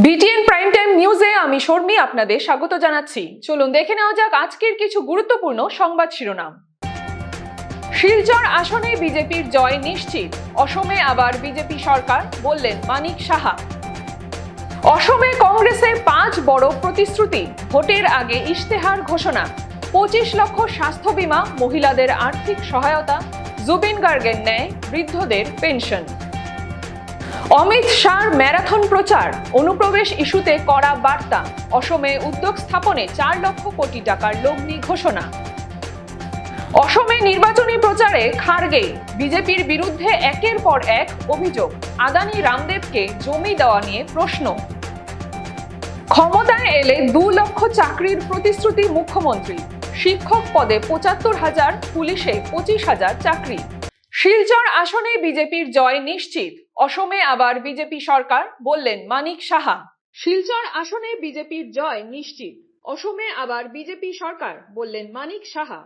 BTN prime time নিউজে আমি শর্মী আপনাদের স্বাগত জানাচ্ছি। চলুন দেখে নেওয়া যাক আজকের কিছু গুরুত্বপূর্ণ সংবাদ শিরোনাম। শিলচর আসনে বিজেপির জয় নিশ্চিত, অসমে আবার বিজেপি সরকার, বললেন মানিক সাহা। অসমে কংগ্রেসের 5 বড় প্রতিশ্রুতি, ভোটের আগে ইশতেহার ঘোষণা, 25 লক্ষ স্বাস্থ্য বীমা, মহিলাদের আর্থিক সহায়তা, জুবিন গার্গের ন্যায় বৃদ্ধদের পেনশন। অমিত শাহর ম্যারাথন প্রচার, অনুপ্রবেশ ইস্যুতে কড়া বার্তা, অসমে উদ্যোগ স্থাপনে 4 লক্ষ কোটি টাকার লগ্নি ঘোষণা। অসমে নির্বাচনী প্রচারে খারগে, বিজেপির বিরুদ্ধে একের পর এক অভিযোগ, আদানি রামদেবকে জমি দেওয়া নিয়ে প্রশ্ন। ক্ষমতায় এলে 2 লক্ষ চাকরির প্রতিশ্রুতি মুখ্যমন্ত্রী, শিক্ষক পদে 75,000, পুলিশে 25,000 চাকরি। শিলচর আসনে বিজেপির জয় নিশ্চিত, অসমে আবার বিজেপি সরকার, বললেন মানিক সাহা। শিলচর আসনে বিজেপির জয় নিশ্চিত, অসমে আবার বিজেপি সরকার, বললেন মানিক সাহা।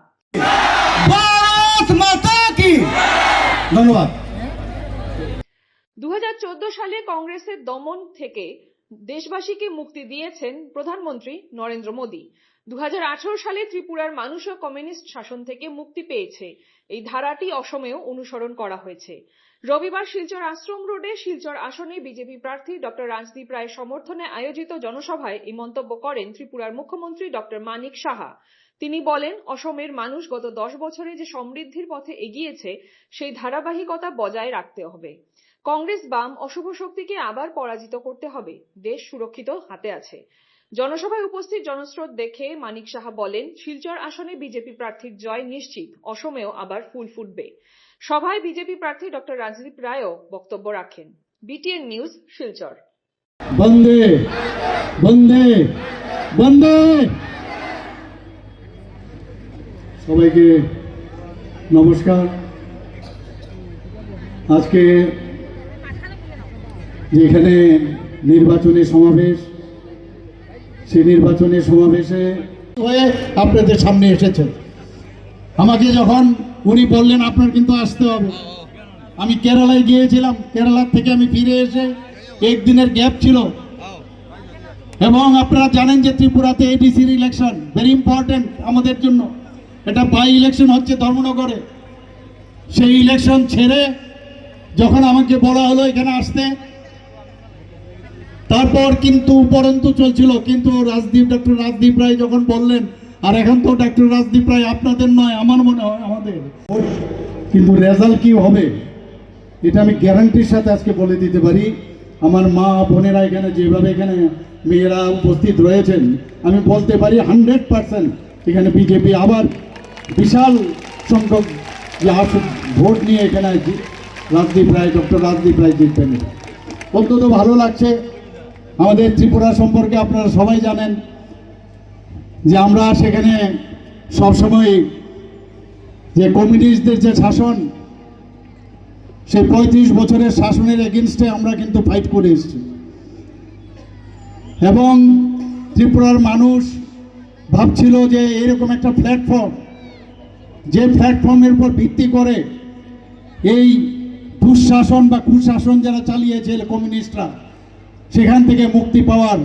ধন্যবাদ। 2014 সালে কংগ্রেসের দমন থেকে দেশবাসীকে মুক্তি দিয়েছেন প্রধানমন্ত্রী নরেন্দ্র মোদী। 2018 সালে ত্রিপুরার মানুষও কমিউনিস্ট শাসন থেকে মুক্তি পেয়েছে। এই ধারাটি অসমেও অনুসরণ করা হয়েছে। রবিবার শিলচর আশ্রম রোডে শিলচর আসনে বিজেপি প্রার্থী ডক্টর রাজদীপ রায়ের সমর্থনে আয়োজিত জনসভায় এই মন্তব্য করেন ত্রিপুরার মুখ্যমন্ত্রী ডক্টর মানিক সাহা। তিনি বলেন, অসমের মানুষ গত 10 বছরে যে সমৃদ্ধির পথে এগিয়েছে সেই ধারাবাহিকতা বজায় রাখতে হবে। কংগ্রেস বাম অশুভ শক্তিকে আবার পরাজিত করতে হবে। দেশ সুরক্ষিত হাতে আছে। জনসভায় উপস্থিত জনস্রোত দেখে মানিক সাহা বলেন, শিলচর আসনে বিজেপি প্রার্থীর জয় নিশ্চিত, অসমেও আবার ফুল ফুটবে। সভায় বিজেপি প্রার্থী ডক্টর রাজদীপ রায়ও বক্তব্য রাখেন। BTN news, Silchar. বন্দে বন্দে বন্দে। সবাইকে নমস্কার। আজকে যেখানে নির্বাচনী সমাবেশ, সেই নির্বাচনী সমাবেশে হয়ে আপনাদের সামনে এসেছেন। আমাকে যখন উনি বললেন আপনার কিন্তু আসতে হবে, আমি কেরালায় গিয়েছিলাম, কেরালা থেকে আমি ফিরে এসে একদিনের গ্যাপ ছিল। এবং আপনারা জানেন যে ত্রিপুরাতে এডিসির ইলেকশন ভেরি ইম্পর্টেন্ট আমাদের জন্য। এটা বাই ইলেকশন হচ্ছে ধর্মনগরে। সেই ইলেকশন ছেড়ে যখন আমাকে বলা হলো এখানে আসতে, তারপর কিন্তু উপরন্তু চলছিল, কিন্তু ডক্টর রাজদীপ রায় যখন বললেন, আর এখন তো ডক্টর রাজদীপ রায় আপনাদের নয়, আমার মনে হয় আমাদের, কিন্তু রেজাল্ট কি হবে এটা আমি গ্যারান্টির সাথে আজকে বলে দিতে পারি। আমার মা বোনেরা এখানে যেভাবে এখানে মেয়েরা উপস্থিত রয়েছেন, আমি বলতে পারি 100% এখানে বিজেপি আবার বিশাল সংখ্যক ভোট নিয়ে এখানে রাজদীপ রায়, ডক্টর রাজদীপ রায় জিতবেন। অন্তত ভালো লাগছে। আমাদের ত্রিপুরা সম্পর্কে আপনারা সবাই জানেন যে আমরা সেখানে সবসময় যে কমিউনিস্টদের যে শাসন, সেই 35 বছরের শাসনের এগেনস্টে আমরা কিন্তু ফাইট করে এসেছি। এবং ত্রিপুরার মানুষ ভাবছিল যে এরকম একটা প্ল্যাটফর্ম, যে প্ল্যাটফর্মের উপর ভিত্তি করে এই দুঃশাসন বা কুশাসন যারা চালিয়েছে কমিউনিস্টরা, সেখান থেকে মুক্তি পাওয়ার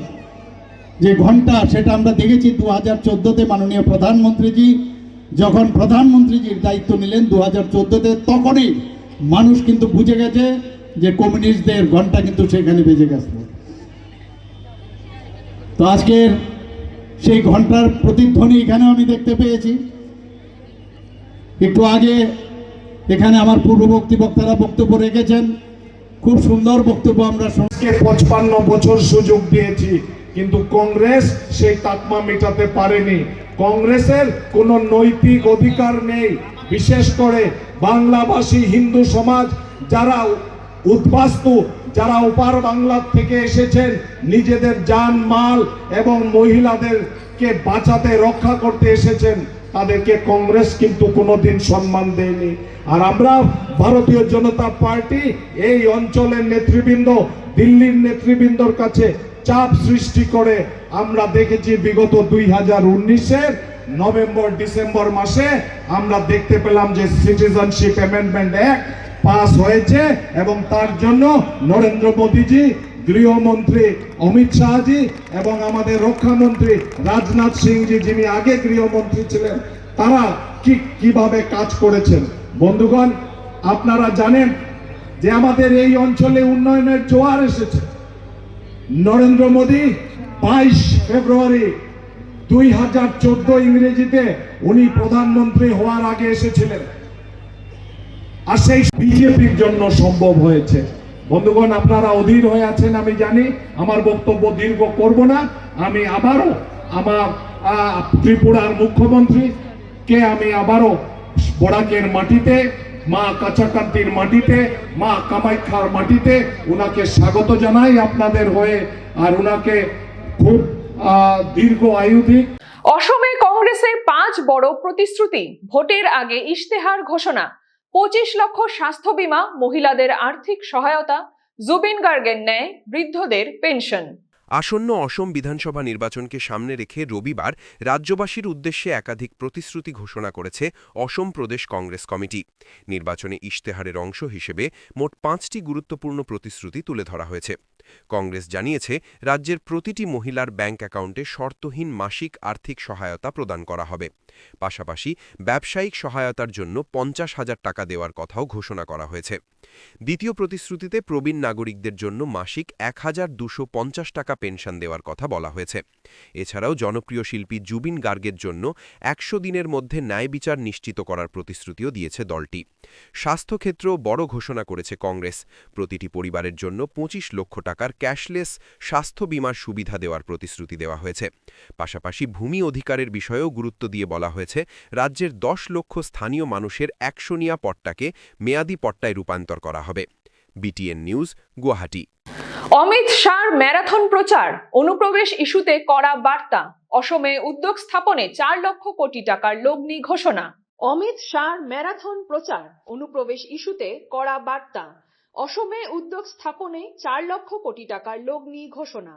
যে ঘন্টা, সেটা আমরা দেখেছি 2014-তে মাননীয় প্রধানমন্ত্রীজি যখন প্রধানমন্ত্রীজির দায়িত্ব নিলেন 2014-তে, তখনই মানুষ কিন্তু বুঝে গেছে যে কমিউনিস্টদের ঘন্টা কিন্তু সেখানে বেজে গেছে। তো আজকের সেই ঘন্টার প্রতিধ্বনি এখানেও আমি দেখতে পেয়েছি। একটু আগে এখানে আমার পূর্ববর্তী বক্তারা বক্তব্য রেখেছেন, খুব সুন্দর বক্তব্য। আমরা 55 বছর সুযোগ দিয়েছি, কিন্তু কংগ্রেস সেই তাকমা মেটাতে পারেনি। কংগ্রেসের কোনো নৈতিক অধিকার নেই। বিশেষ করে বাংলাভাষী হিন্দু সমাজ যারা উদ্বাস্তু, যারা ওপার বাংলা থেকে এসেছেন, নিজেদের জান মাল এবং মহিলাদেরকে বাঁচাতে রক্ষা করতে এসেছেন, তাদেরকে কংগ্রেস কিন্তু কোনোদিন সম্মান দেয়নি। আর আমরা ভারতীয় জনতা পার্টি এই অঞ্চলের নেতৃবৃন্দ, দিল্লির নেতৃবৃন্দর কাছে চাপ সৃষ্টি করে আমরা দেখেছি বিগত 2019-এর নভেম্বর ডিসেম্বর মাসে আমরা দেখতে পেলাম যে সিটিজেনশিপ অ্যামেন্ডমেন্ট অ্যাক্ট পাস হয়েছে এবং তার জন্য নরেন্দ্র মোদীজি গৃহমন্ত্রী অমিত শাহজি এবং আমাদের রক্ষামন্ত্রী রাজনাথ সিংজি, যিনি আগে গৃহমন্ত্রী ছিলেন, তারা কিভাবে কাজ করেছেন। বন্ধুগণ, আপনারা জানেন যে আমাদের এই অঞ্চলে উন্নয়নের জোয়ার এসেছে। নরেন্দ্র মোদী 22 ফেব্রুয়ারি 2014 ইংরেজিতে উনি প্রধানমন্ত্রী হওয়ার আগে এসেছিলেন, আর সেই বিজেপির জন্য সম্ভব হয়েছে। বন্ধুগণ, আপনারা অধীর হয়ে আছেন, আমি জানি, আমার বক্তব্য দীর্ঘ করব না। আমি আবারও আমার ত্রিপুরার মুখ্যমন্ত্রীকে আমি আবারও বরাকের মাটিতে, মা কাছাকান্তির মাটিতে, মা কামাখ্যার মাটিতে উনাকে স্বাগত জানাই আপনাদের হয়ে, আর উনাকে খুব দীর্ঘ আয়ু দিক। অসমে কংগ্রেসের 5 বড় প্রতিশ্রুতি, ভোটের আগে ইশতেহার ঘোষণা, 25 লক্ষ স্বাস্থ্য বীমা, মহিলাদের আর্থিক সহায়তা, জুবিন গার্গের ন্যায় বৃদ্ধদের পেনশন। আসন্ন অসম বিধানসভা নির্বাচনকে সামনে রেখে রবিবার রাজ্যবাসীর উদ্দেশ্যে একাধিক প্রতিশ্রুতি ঘোষণা করেছে অসম প্রদেশ কংগ্রেস কমিটি। নির্বাচনে ইশতেহারের অংশ হিসেবে মোট 5টি গুরুত্বপূর্ণ প্রতিশ্রুতি তুলে ধরা হয়েছে। কংগ্রেস জানিয়েছে, রাজ্যের প্রতিটি মহিলার ব্যাংক অ্যাকাউন্টে শর্তহীন মাসিক আর্থিক সহায়তা প্রদান করা হবে। পাশাপাশি ব্যবসায়িক সহায়তার জন্য 50,000 টাকা দেওয়ার কথাও ঘোষণা করা হয়েছে। দ্বিতীয় প্রতিশ্রুতিতে প্রবীণ নাগরিকদের জন্য মাসিক 1,250 টাকা পেনশন দেওয়ার কথা বলা হয়েছে। এছাড়াও জনপ্রিয় শিল্পী জুবিন গার্গের জন্য 100 দিনের মধ্যে ন্যায় বিচার নিশ্চিত করার প্রতিশ্রুতিও দিয়েছে দলটি। স্বাস্থ্যক্ষেত্রেও বড় ঘোষণা করেছে কংগ্রেস। প্রতিটি পরিবারের জন্য 25 লক্ষ টাকার ক্যাশলেস স্বাস্থ্য বীমার সুবিধা দেওয়ার প্রতিশ্রুতি দেওয়া হয়েছে। পাশাপাশি ভূমি অধিকারের বিষয়েও গুরুত্ব দিয়ে বলা হয়েছে, রাজ্যের 10 লক্ষ স্থানীয় মানুষের 100নিয়া পট্টাকে মেয়াদি পট্টায় রূপান্তর করা হবে। BTN news, Guwahati. অমিত শাহর ম্যারাথন প্রচার, অনুপ্রবেশ ইস্যুতে কড়া বার্তা, অসমে উদ্যোগ স্থাপনে 4 লক্ষ কোটি টাকার লগ্নি ঘোষণা। অমিত শাহর ম্যারাথন প্রচার, অনুপ্রবেশ ইস্যুতে কড়া বার্তা, অসমে উদ্যোগ স্থাপনে 4 লক্ষ কোটি টাকার লগ্নি ঘোষণা।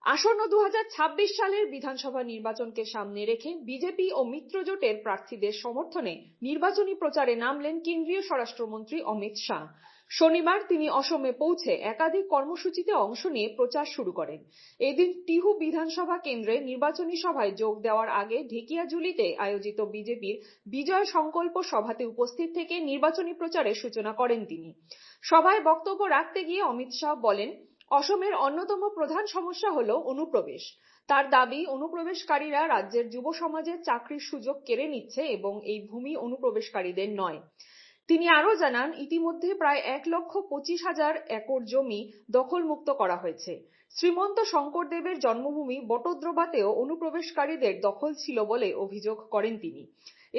আসন্ন 2026 সালের বিধানসভা নির্বাচনকে সামনে রেখে বিজেপি ও মিত্রজোটের প্রার্থীদের সমর্থনে নির্বাচনী প্রচারে নামলেন কেন্দ্রীয় স্বরাষ্ট্রমন্ত্রী অমিত শাহ। শনিবার তিনি অসমে পৌঁছে একাধিক কর্মসূচিতে অংশ নিয়ে প্রচার শুরু করেন। এদিন টিহু বিধানসভা কেন্দ্রে নির্বাচনী সভায় যোগ দেওয়ার আগে ঢেকিয়াজুলিতে আয়োজিত বিজেপির বিজয় সংকল্প সভাতে উপস্থিত থেকে নির্বাচনী প্রচারের সূচনা করেন তিনি। সভায় বক্তব্য রাখতে গিয়ে অমিত শাহ বলেন, অসমের অন্যতম প্রধান সমস্যা হলো অনুপ্রবেশ। তার দাবি, অনুপ্রবেশকারীরা রাজ্যের যুব সমাজের চাকরির সুযোগ কেড়ে নিচ্ছে এবং এই ভূমি অনুপ্রবেশকারীদের নয়। তিনি আরো জানান, ইতিমধ্যে প্রায় 1,25,000 একর জমি দখলমুক্ত করা হয়েছে। শ্রীমন্ত শঙ্করদেবের জন্মভূমি বটদ্রবাতেও অনুপ্রবেশকারীদের দখল ছিল বলে অভিযোগ করেন তিনি।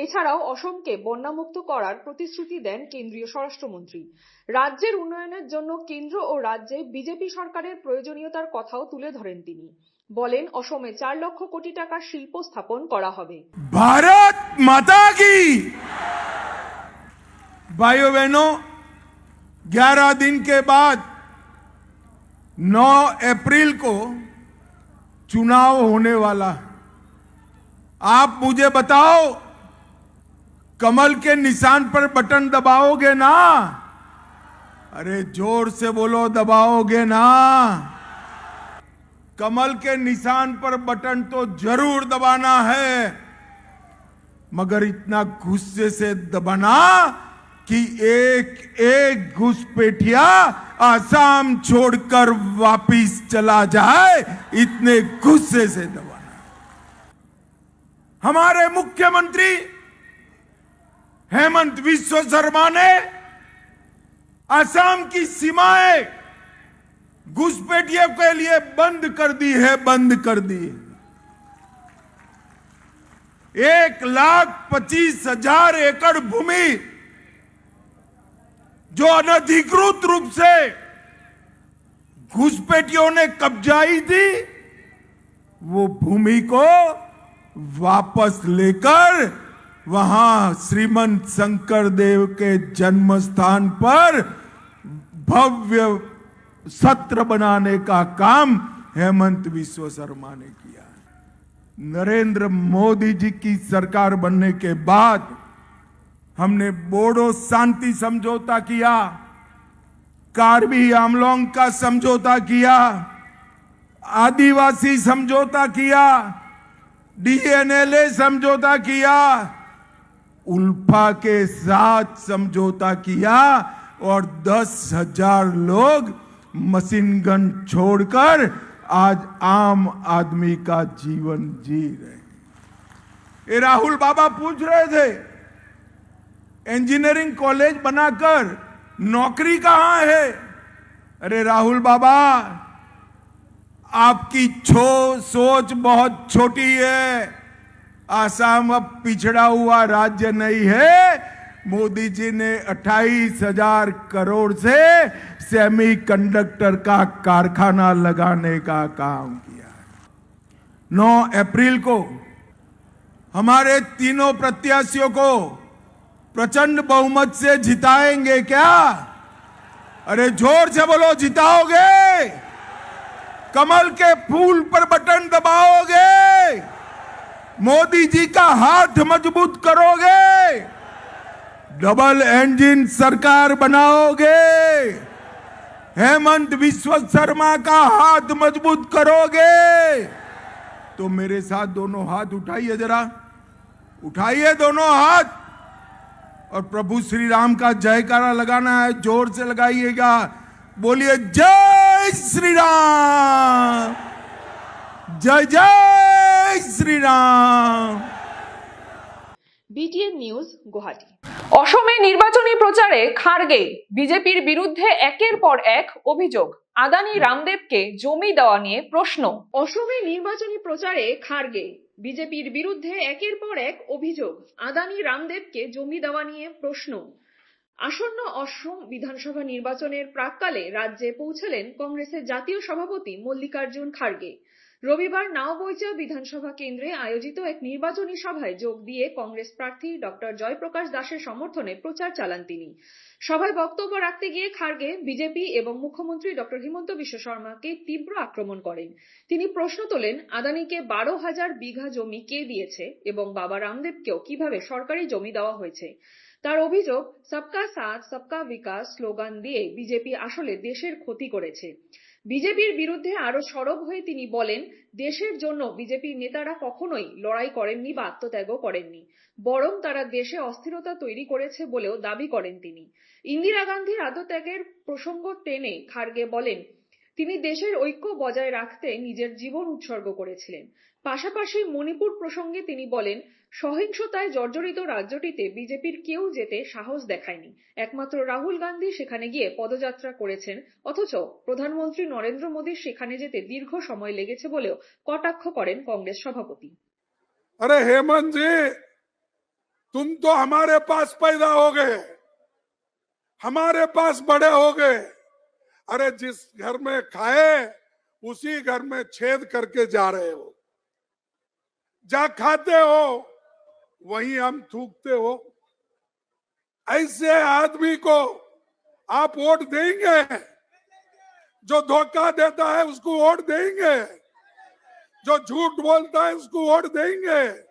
এছাড়াও অসমকে বন্যামুক্ত করার প্রতিশ্রুতি দেন কেন্দ্রীয় স্বরাষ্ট্রমন্ত্রী। রাজ্যের উন্নয়নের জন্য কেন্দ্র ও রাজ্যে বিজেপি সরকারের প্রয়োজনীয়তার কথাও তুলে ধরেন তিনি। বলেন, অসমে 4 লক্ষ কোটি টাকার শিল্প স্থাপন করা হবে। भारत माता की। भाइयों बहनों, 11 दिन के बाद 9 अप्रैल को चुनाव होने वाला। आप मुझे बताओ, कमल के निशान पर बटन दबाओगे ना? अरे जोर से बोलो, दबाओगे ना? कमल के निशान पर बटन तो जरूर दबाना है, मगर इतना गुस्से से दबाना कि एक एक घुसपैठिया आसाम छोड़कर वापिस चला जाए, इतने गुस्से से दबाना। हमारे मुख्यमंत्री हेमंत बिस्वा शर्मा ने आसाम की सीमाएं घुसपैठियों के लिए बंद कर दी है, बंद कर दी है। 1,25,000 एकड़ भूमि जो अनधिकृत रूप से घुसपैठियों ने कब्जाई थी, वो भूमि को वापस लेकर वहां श्रीमंत शंकर देव के जन्म स्थान पर भव्य सत्र बनाने का काम हेमंत बिस्वा शर्मा ने किया। नरेंद्र मोदी जी की सरकार बनने के बाद हमने बोडो शांति समझौता किया, कार्बी आंगलोंग का समझौता किया, आदिवासी समझौता किया, डीएनएलए समझौता किया, उल्फा के साथ समझौता किया और 10,000 लोग मशीन गन छोड़कर आज आम आदमी का जीवन जी रहे हैं। ये राहुल बाबा पूछ रहे थे, इंजीनियरिंग कॉलेज बनाकर नौकरी कहां है? अरे राहुल बाबा, आपकी सोच बहुत छोटी है। आसाम अब पिछड़ा हुआ राज्य नहीं है। मोदी जी ने 28,000 करोड़ से सेमीकंडक्टर का कारखाना लगाने का काम किया है। 9 अप्रैल को हमारे तीनों प्रत्याशियों को प्रचंड बहुमत से जिताएंगे क्या? अरे जोर से बोलो, जिताओगे? कमल के फूल पर बटन दबाओगे? मोदी जी का हाथ मजबूत करोगे? डबल इंजन सरकार बनाओगे? हेमंत बिस्वा शर्मा का हाथ मजबूत करोगे? तो मेरे साथ दोनों हाथ उठाइए, जरा उठाइए दोनों हाथ और प्रभु श्री राम का जयकारा लगाना है। जोर से लगाइएगा, बोलिए जय श्री राम, जय जय श्री राम। BTN news Guwahati. অসমে নির্বাচনী প্রচারে খারগে বিজেপির বিরুদ্ধে একের পর এক অভিযোগ। আদানি রামদেবকে জমি দেওয়া নিয়ে প্রশ্ন। অসমে নির্বাচনী প্রচারে খারগে বিজেপির বিরুদ্ধে একের পর এক অভিযোগ। আদানি রামদেবকে জমি দেওয়া নিয়ে প্রশ্ন। আসন্ন অসম বিধানসভা নির্বাচনের প্রাক্কালে রাজ্যে পৌঁছলেন কংগ্রেসের জাতীয় সভাপতি মল্লিকার্জুন খারগে। রবিবার নাওবৈচা বিধানসভা কেন্দ্রে আয়োজিত এক নির্বাচনী সভায় যোগ দিয়ে কংগ্রেস প্রার্থী ডক্টর জয়প্রকাশ দাসের সমর্থনে প্রচার চালান তিনি। সভায় বক্তব্য রাখতে গিয়ে খারগে বিজেপি এবং মুখ্যমন্ত্রী ডক্টর হিমন্ত বিশ্ব শর্মাকে তীব্র আক্রমণ করেন। তিনি প্রশ্ন তোলেন, আদানিকে 12,000 বিঘা জমি কে দিয়েছে এবং বাবা রামদেবকেও কিভাবে সরকারি জমি দেওয়া হয়েছে। তার অভিযোগ, সবকা সাথ সবকা বিকাশ স্লোগান দিয়ে বিজেপি আসলে দেশের ক্ষতি করেছে। বিজেপির বিরুদ্ধে আরো সরব হয়ে তিনি বলেন, দেশের জন্য বিজেপির নেতারা কখনোই লড়াই করেননি বা আত্মত্যাগও করেননি, বরং তারা দেশে অস্থিরতা তৈরি করেছে বলেও দাবি করেন তিনি। ইন্দিরা গান্ধীর আত্মত্যাগের প্রসঙ্গ টেনে খারগে বলেন, তিনি দেশের ঐক্য বজায় রাখতে নিজের জীবন উৎসর্গ করেছিলেন। পাশাপাশি মণিপুর প্রসঙ্গে তিনি বলেন, সহিংসতায় জর্জরিত রাজ্যটিতে বিজেপির কেউ যেতে সাহস দেখায়নি, একমাত্র রাহুল গান্ধী সেখানে গিয়ে পদযাত্রা করেছেন, অথচ প্রধানমন্ত্রী নরেন্দ্র মোদীর সেখানে যেতে দীর্ঘ সময় লেগেছে বলেও কটাক্ষ করেন কংগ্রেস সভাপতি। अरे हेमंत जी, तुम तो हमारे पास पैदा हो गए, हमारे पास बड़े हो गए। अरे जिस घर में खाए उसी घर में छेद करके जा रहे हो। जा खाते हो वहीं हम थूकते हो। ऐसे आदमी को आप वोट देंगे? जो धोखा देता है उसको वोट देंगे? जो झूठ बोलता है उसको वोट देंगे?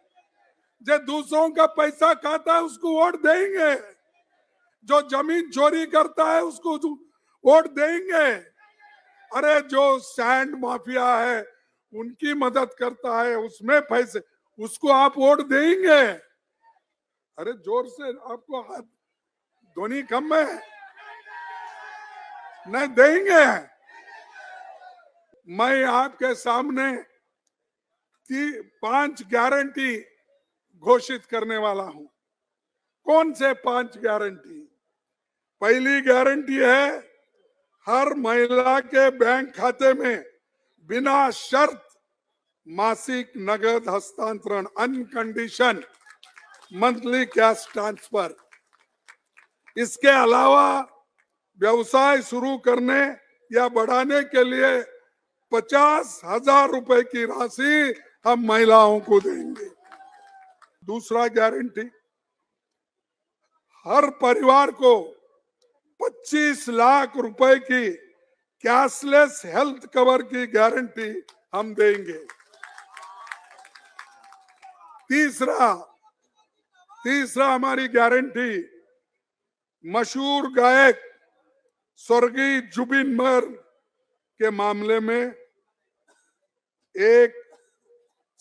जो दूसरों का पैसा खाता है उसको वोट देंगे? जो जमीन चोरी करता है उसको वोट देंगे? अरे जो सैंड माफिया है उनकी मदद करता है, उसमें पैसे, उसको आप वोट देंगे? अरे जोर से, आपको हाथ ध्वनि कम है, नहीं देंगे? मैं आपके सामने 5 गारंटी घोषित करने वाला हूं। कौन से 5 गारंटी? पहली गारंटी है, हर महिला के बैंक खाते में बिना शर्त मासिक नगद हस्तांतरण, अनकंडीशन मंथली कैश ट्रांसफर। इसके अलावा व्यवसाय शुरू करने या बढ़ाने के लिए 50,000 रुपए की राशि हम महिलाओं को देंगे। दूसरा गारंटी, हर परिवार को 25 लाख रुपए की कैशलेस हेल्थ कवर की गारंटी हम देंगे। तीसरा हमारी गारंटी, मशहूर गायक स्वर्गीय जुबिन मर्ग के मामले में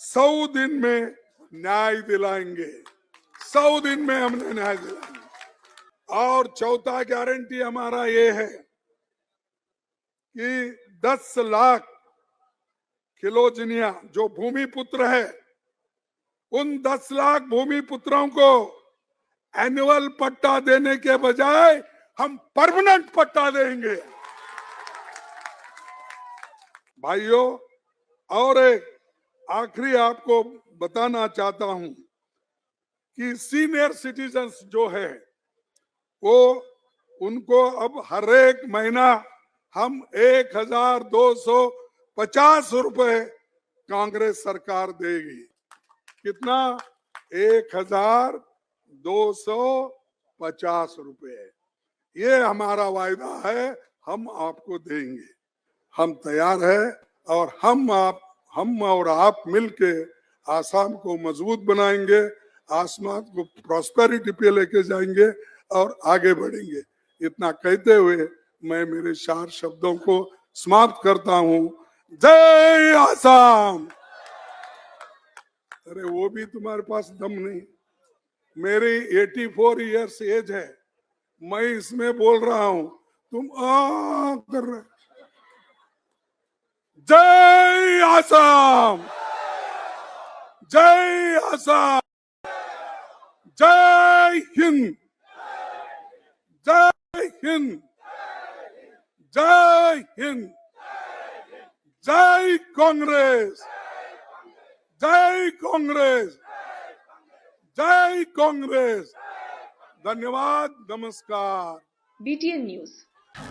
100 दिन में न्याय दिलाएंगे। 100 दिन में हमने न्याय दिलाएंगे। और चौथा गारंटी हमारा ये है कि 10 लाख किलोजनिया जो भूमि पुत्र है, उन 10 लाख भूमि पुत्रों को एनुअल पट्टा देने के बजाय हम परमानेंट पट्टा देंगे। भाइयों, और एक आखिरी आपको बताना चाहता हूं कि सीनियर सिटीजन्स जो है वो उनको अब हर एक महीना हम 1250 रुपए कांग्रेस सरकार देगी। कितना? 1250 रुपए। ये हमारा वायदा है, हम आपको देंगे। हम तैयार हैं और हम और आप मिलके आसाम को मजबूत बनाएंगे, आसमान को प्रॉस्पेरिटी पे लेके जाएंगे और आगे बढ़ेंगे। इतना कहते हुए मैं मेरे 4 शब्दों को समाप्त करता हूं। जय आसाम। अरे वो भी तुम्हारे पास दम नहीं। मेरी 84 इयर्स एज है, मैं इसमें बोल रहा हूं, तुम कर रहे। जय आसाम, जय आसाम, जय हिंद, जय हिंद, जय हिंद, जय कांग्रेस, जय कांग्रेस, जय कांग्रेस। धन्यवाद, नमस्कार। BTN news.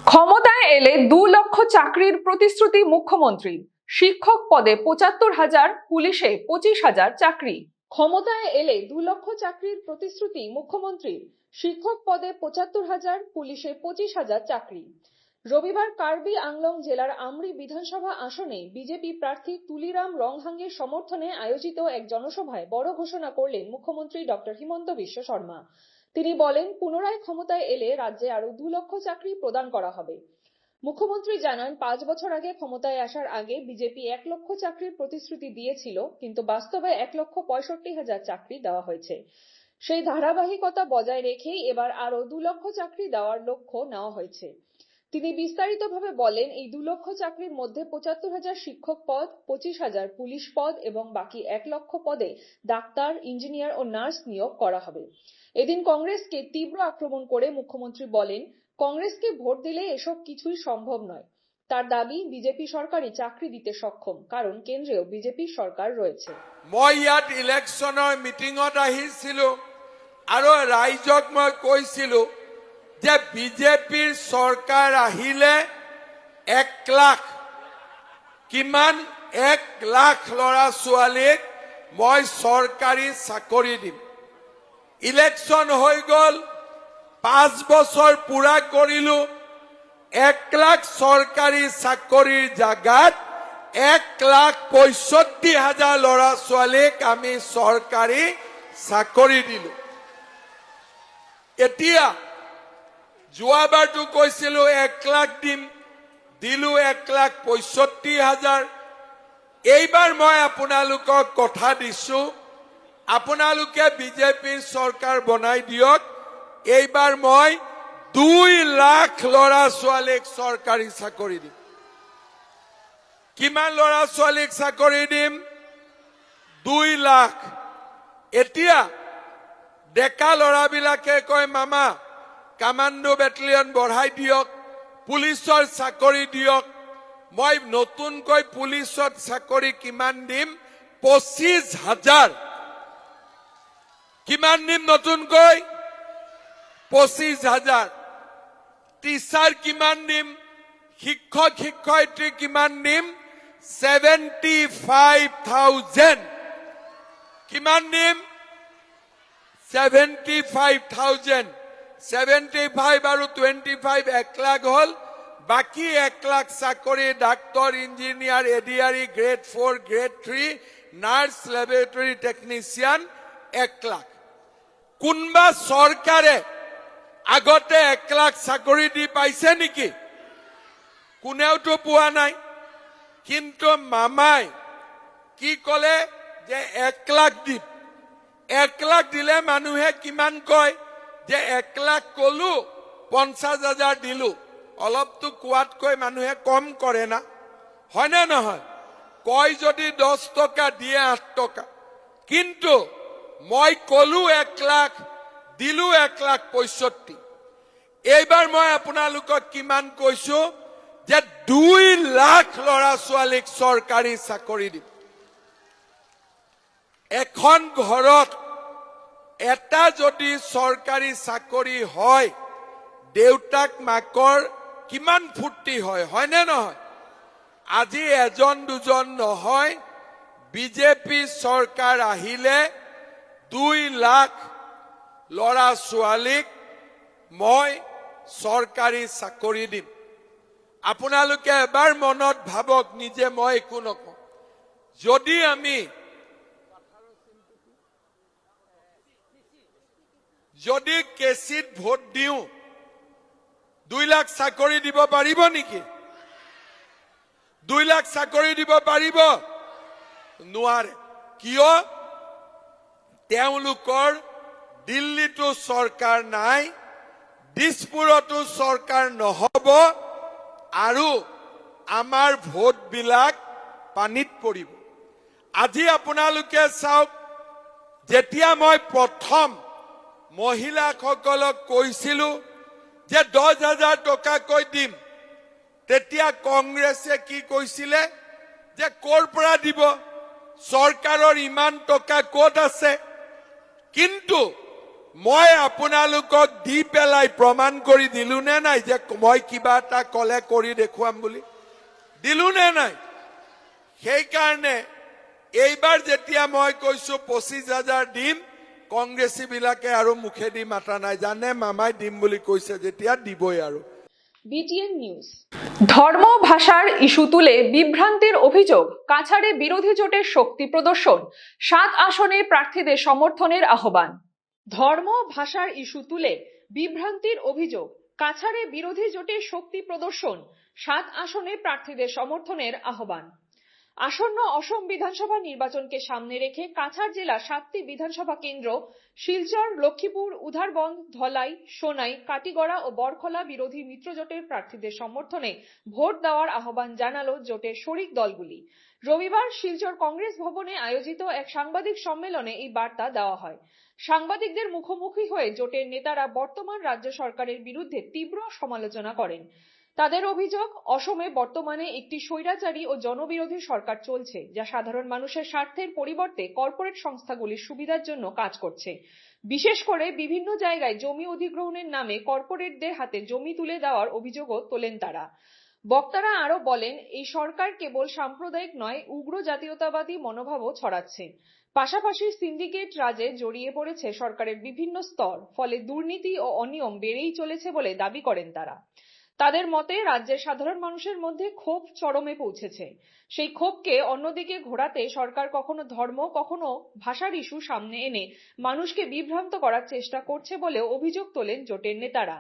ক্ষমতায় এলে 2 লক্ষ চাকরির প্রতিশ্রুতি মুখ্যমন্ত্রীর। শিক্ষক পদে ৭৫,০০০, পুলিশে ২৫,০০০ চাকরি। ক্ষমতায় এলে 2 লক্ষ চাকরির প্রতিশ্রুতি মুখ্যমন্ত্রীর। শিক্ষক পদে ৭৫,০০০, পুলিশে ২৫,০০০ চাকরি। রবিবার কার্বি আংলং জেলার আমরি বিধানসভা আসনে বিজেপি প্রার্থী তুলিরাম রংহাঙ্গের সমর্থনে আয়োজিত এক জনসভায় বড় ঘোষণা করলেন মুখ্যমন্ত্রী ডক্টর হিমন্ত বিশ্ব শর্মা। তিনি বলেন, পুনরায় ক্ষমতায় এলে রাজ্যে আরো 2 লক্ষ চাকরি প্রদান করা হবে। মুখ্যমন্ত্রী জানান, 5 বছর আগে ক্ষমতায় আসার আগে বিজেপি 1 লক্ষ চাকরির প্রতিশ্রুতি দিয়েছিল, কিন্তু বাস্তবে 1,65,000 চাকরি দেওয়া হয়েছে। সেই ধারাবাহিকতা বজায় রেখেই এবার আরো 2 লক্ষ চাকরি দেওয়ার লক্ষ্য নেওয়া হয়েছে। তিনি বিস্তারিতভাবে বলেন, এই 2 লক্ষ চাকরির মধ্যে ৭৫,০০০ শিক্ষক পদ, ২৫,০০০ পুলিশ পদ এবং বাকি 1 লক্ষ পদে ডাক্তার, ইঞ্জিনিয়ার ও নার্স নিয়োগ করা হবে। এদিন কংগ্রেসকে তীব্র আক্রমণ করে মুখ্যমন্ত্রী বলেন, কংগ্রেসকে ভোট দিলে এসব কিছুই সম্ভব নয়। তার দাবি, বিজেপি সরকারই চাকরি দিতে সক্ষম, কারণ কেন্দ্রেও বিজেপি সরকার রয়েছে। মই ইয়াত ইলেকশনৰ মিটিঙত আহিছিলো আৰু ৰাইজক মই কৈছিলো যে বিজেপিৰ চৰকাৰ আহিলে 1 লাখ কিমান 1 লাখ ল'ৰা ছোৱালীক মই চৰকাৰী চাকৰি দিম। ইলেকশন হৈ গল, 5 বছৰ পুৰা কৰিলো। 1 লাখ চৰকাৰী চাকৰিৰ জাগাত 1,65,000 ল'ৰা ছোৱালীক আমি চৰকাৰী চাকৰি দিলো। এতিয়া যোৱাবাৰটো কৈছিলো 1 লাখ দিম, দিলো 1,65,000। এইবাৰ মই আপোনালোকক কথা দিছো, আপোনালোকে বিজেপিৰ চৰকাৰ বনাই দিয়ক। এইবাৰ মই 2 লাখ ল'ৰা ছোৱালীক চৰকাৰী চাকৰি দিম। কিমান ল'ৰা ছোৱালীক চাকৰি দিম? 2 লাখ। এতিয়া ডেকা ল'ৰাবিলাকে কয়, মামা কামাণ্ডো বেটেলিয়ন বঢ়াই দিয়ক, পুলিচৰ চাকৰি দিয়ক। মই নতুনকৈ পুলিচত চাকৰি কিমান দিম? 25,000। কিমান দিম নতুনকৈ? 25,000। টিচাৰ কিমান দিম? শিক্ষক শিক্ষয়িত্ৰী কিমান দিম? 75,000। কিমান দিম? 75,000। 75 আৰু 25 1 লাখ হল। বাকি 1 লাখ চাকৰি ডাক্তৰ, engineer, ADRE, grade 4, grade 3, nurse, laboratory technician 1 lakh. কোনবা চৰকাৰে আগতে 1 লাখ চাকৰি দি পাইছে নেকি? কোনেওতো পোৱা নাই। কিন্তু মামাই কি কলে যে 1 লাখ দিম। 1 লাখ দিলে মানুহে কিমান কয় যে 1 লাখ কলো 50,000 দিলো। অলপতো কোৱাতকৈ মানুহে কম কৰে না, হয় না নহয়? কয় যদি 10 টকা দিয়ে 8 টকা। কিন্তু মই কলো 1 লাখ, দিলো 1,65,000। এইবাৰ মই আপোনালোকক কিমান কৈছো যে 2 লাখ ল'ৰা ছোৱালীক চৰকাৰী চাকৰি দিম। এখন ঘৰত এটা যদি চৰকাৰী চাকৰি হয়, দেউতাক মাকৰ কিমান ফূৰ্তি হয়, হয়নে নহয়? আজি এজন দুজন নহয়, বিজেপি চৰকাৰ আহিলে 2 লাখ ল'ৰা ছোৱালীক মই চৰকাৰী চাকৰি দিম। আপোনালোকে এবাৰ মনত ভাবক, নিজে মই একো নকওঁ। যদি কেচিত ভোট দিওঁ 2 লাখ চাকৰি দিব পাৰিব নেকি? 2 লাখ চাকৰি দিব পাৰিব? নোৱাৰে। কিয়? তেওঁলোকৰ দিল্লীতো চৰকাৰ নাই, দিছপুৰতো চৰকাৰ নহব, আৰু আমাৰ ভোটবিলাক পানীত পৰিব। আজি আপোনালোকে চাওক, যেতিয়া মই প্ৰথম মহিলাসকলক কৈছিলো যে 10,000 টকাকৈ দিম, তেতিয়া কংগ্ৰেছে কি কৈছিলে যে ক'ৰ পৰা দিব, চৰকাৰৰ ইমান টকা ক'ত আছে? কিন্তু মই আপোনালোকক দি পেলাই প্ৰমাণ কৰি দিলো নে নাই যে মই কিবা এটা কলে কৰি দেখুৱাম বুলি? দিলো নে নাই? সেইকাৰণে এইবাৰ যেতিয়া মই কৈছো 25,000 দিম, কংগ্ৰেছী বিলাকে আৰু মুখেদি মাতা নাই। জানে মামাই দিম বুলি কৈছে যেতিয়া দিবই। আৰু BTN নিউজ। ধর্ম ভাষার ইস্যু তুলে বিভ্রান্তির অভিযোগ, কাছাড়ে বিরোধী জোটের শক্তি প্রদর্শন, 7 আসনে প্রার্থীদের সমর্থনের আহ্বান। ধর্ম ভাষার ইস্যু তুলে বিভ্রান্তির অভিযোগ, কাছাড়ে বিরোধী জোটের শক্তি প্রদর্শন, 7 আসনে প্রার্থীদের সমর্থনের আহ্বান। আসন্ন অসম বিধানসভা নির্বাচনকে সামনে রেখে কাছাড় জেলা 7টি বিধানসভা কেন্দ্র শিলচর, লক্ষ্মীপুর, উধারবন্দ, ধলাই, সোনাই, কাটিগড়া ও বরখলা বিরোধী মিত্রজোটের প্রার্থীদের সমর্থনে ভোট দেওয়ার আহ্বান জানালো জোটের শরিক দলগুলি। রবিবার শিলচর কংগ্রেস ভবনে আয়োজিত এক সাংবাদিক সম্মেলনে এই বার্তা দেওয়া হয়। সাংবাদিকদের মুখোমুখি হয়ে জোটের নেতারা বর্তমান রাজ্য সরকারের বিরুদ্ধে তীব্র সমালোচনা করেন। তাদের অভিযোগ, অসমে বর্তমানে একটি স্বৈরাচারী ও জনবিরোধী সরকার চলছে, যা সাধারণ মানুষের স্বার্থের পরিবর্তে কর্পোরেট সংস্থাগুলির সুবিধার জন্য কাজ করছে। বিশেষ করে বিভিন্ন জায়গায় জমি অধিগ্রহণের নামে কর্পোরেটদের হাতে জমি তুলে দেওয়ার অভিযোগও তোলেন তারা। বক্তারা আরো বলেন, এই সরকার কেবল সাম্প্রদায়িক নয়, উগ্র জাতীয়তাবাদী মনোভাবও ছড়াচ্ছে। পাশাপাশি সিন্ডিকেট রাজে জড়িয়ে পড়েছে সরকারের বিভিন্ন স্তর, ফলে দুর্নীতি ও অনিয়ম বেড়েই চলেছে বলে দাবি করেন তারা। তাদের মতে রাজ্যের সাধারণ মানুষের মধ্যে ক্ষোভ চরমে পৌঁছেছে। সেই ক্ষোভকে অন্যদিকে ঘোরাতে সরকার কখনো ধর্ম, কখনো ভাষার ইস্যু সামনে এনে মানুষকে বিভ্রান্ত করার চেষ্টা করছে বলেও অভিযোগ তোলেন জোটের নেতারা।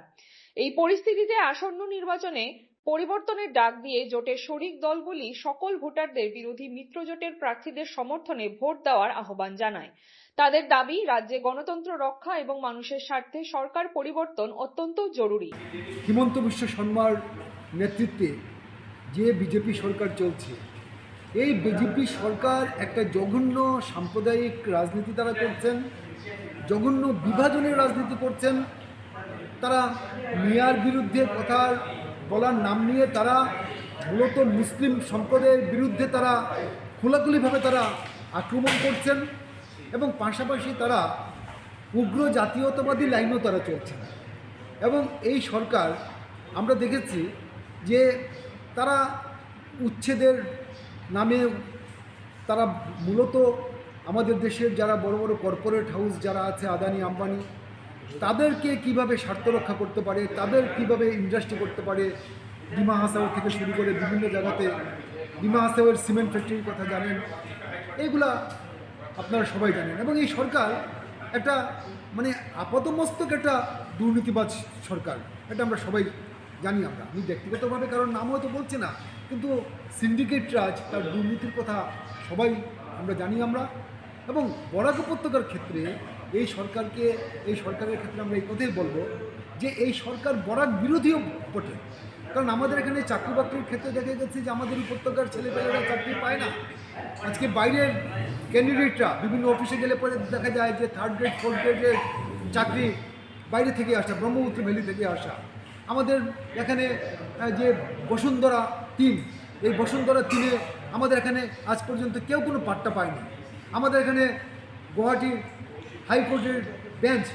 এই পরিস্থিতিতে আসন্ন নির্বাচনে পরিবর্তনের ডাক দিয়ে জোটের শরিক দলগুলি সকল ভোটারদের বিরোধী মিত্রজোটের প্রার্থীদের সমর্থনে ভোট দেওয়ার আহ্বান জানায়। তাদের দাবি, রাজ্যে গণতন্ত্র রক্ষা এবং মানুষের স্বার্থে সরকার পরিবর্তন অত্যন্ত জরুরি। হিমন্ত বিশ্ব শর্মার নেতৃত্বে যে বিজেপি সরকার চলছে, এই বিজেপি সরকার একটা জঘন্য সাম্প্রদায়িক রাজনীতি তারা করছেন, জঘন্য বিভাজনের রাজনীতি করছেন। তারা মিয়ার বিরুদ্ধে কথা বলার নাম নিয়ে তারা মূলত মুসলিম সম্প্রদায়ের বিরুদ্ধে তারা খোলাখুলিভাবে তারা আক্রমণ করছেন, এবং পাশাপাশি তারা উগ্র জাতীয়তাবাদী লাইনও তারা চলছেন। এবং এই সরকার আমরা দেখেছি যে তারা উচ্ছেদের নামে তারা মূলত আমাদের দেশের যারা বড় বড় কর্পোরেট হাউস যারা আছে, আদানি আম্বানি, তাদেরকে কিভাবে স্বার্থ রক্ষা করতে পারে, তাদের কিভাবে ইন্ডাস্ট্রি করতে পারে, ডিমা হাসাও থেকে শুরু করে বিভিন্ন জায়গাতে, ডিমা হাসাওয়ের সিমেন্ট ফ্যাক্টরির কথা জানেন, এগুলা আপনারা সবাই জানেন। এবং এই সরকার একটা মানে আপাতমস্তক একটা দুর্নীতিবাজ সরকার, এটা আমরা সবাই জানি। আমি ব্যক্তিগতভাবে কারণ নাম হয়তো বলছি না, কিন্তু সিন্ডিকেট রাজ, তার দুর্নীতির কথা সবাই আমরা জানি। এবং বরাক উপত্যকার ক্ষেত্রে এই সরকারের ক্ষেত্রে আমরা এই কথাই বলবো যে এই সরকার বরাক বিরোধীও বটে। কারণ আমাদের এখানে চাকরি বাকরির ক্ষেত্রে দেখা গেছে যে আমাদের উপত্যকার ছেলেপেলেরা চাকরি পায় না। আজকে বাইরের ক্যান্ডিডেটরা বিভিন্ন অফিসে গেলে পরে দেখা যায় যে 3rd গ্রেড 4th গ্রেডের চাকরি বাইরে থেকে আসা, ব্রহ্মপুত্র ভ্যালি থেকে আসা। আমাদের এখানে যে বসুন্ধরা 3, এই বসুন্ধরা 3-এ আমাদের এখানে আজ পর্যন্ত কেউ কোনো পাট্টা পায়নি। আমাদের এখানে গুয়াহাটি হাইকোর্টের বেঞ্চ,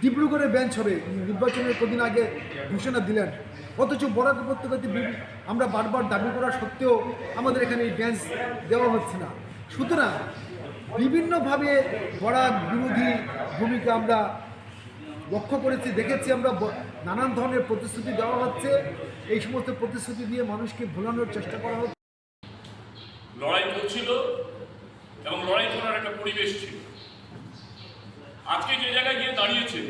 ডিব্রুগড়ের বেঞ্চ হবে, নির্বাচনের কদিন আগে ঘোষণা দিলেন, অথচ বরাক উপত্যকাতে আমরা বারবার দাবি করা সত্ত্বেও আমাদের এখানে এই বেঞ্চ দেওয়া হচ্ছে না। সুতরাং বিভিন্নভাবে বরাক বিরোধী ভূমিকা আমরা লক্ষ্য করেছি, দেখেছি। আমরা নানান ধরনের প্রতিশ্রুতি দেওয়া হচ্ছে, এই সমস্ত প্রতিশ্রুতি দিয়ে মানুষকে ভোলানোর চেষ্টা করা হচ্ছে। লড়াই করছিল এবং লড়াই করার একটা পরিবেশ ছিল। আজকে যে জায়গায় গিয়ে দাঁড়িয়েছে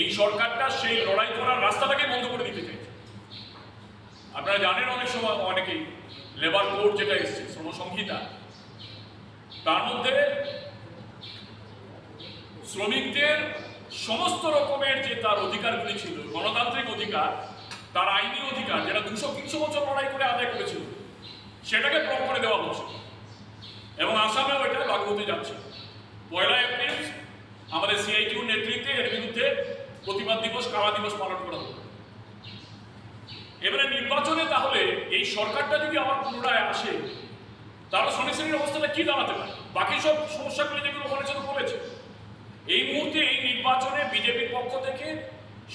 এই সরকারটা সেই লড়াই করার রাস্তাটাকে বন্ধ করে দিতে চাইছে। আপনারা জানেন অনেক সময় অনেকেই লেবার কোড যেটা এসছে, শ্রমসংহিতা, তার মধ্যে শ্রমিকদের সমস্ত রকমের যে তার অধিকারগুলি ছিল, গণতান্ত্রিক অধিকার, তার আইনি অধিকার, যেটা 200-300 বছর লড়াই করে আদায় করেছিল, সেটাকে প্রয়োগ করে দেওয়া হচ্ছে। এবং আসামেও এটা লাগু হতে যাচ্ছে। 1 এপ্রিল আমাদের সিআইটিউর নেতৃত্বে এর বিরুদ্ধে প্রতিবাদ দিবস, কারা দিবস পালন করা হবে। এবারে নির্বাচনে তাহলে এই সরকারটা যদি আবার পুনরায় আসে, তাহলে শ্রমিক শ্রেণীর অবস্থাটা কি দাঁড়াতে পারে? বাকি সব সমস্যাগুলি যেগুলো বলেছে তো বলেছে। এই মুহূর্তে এই নির্বাচনে বিজেপির পক্ষ থেকে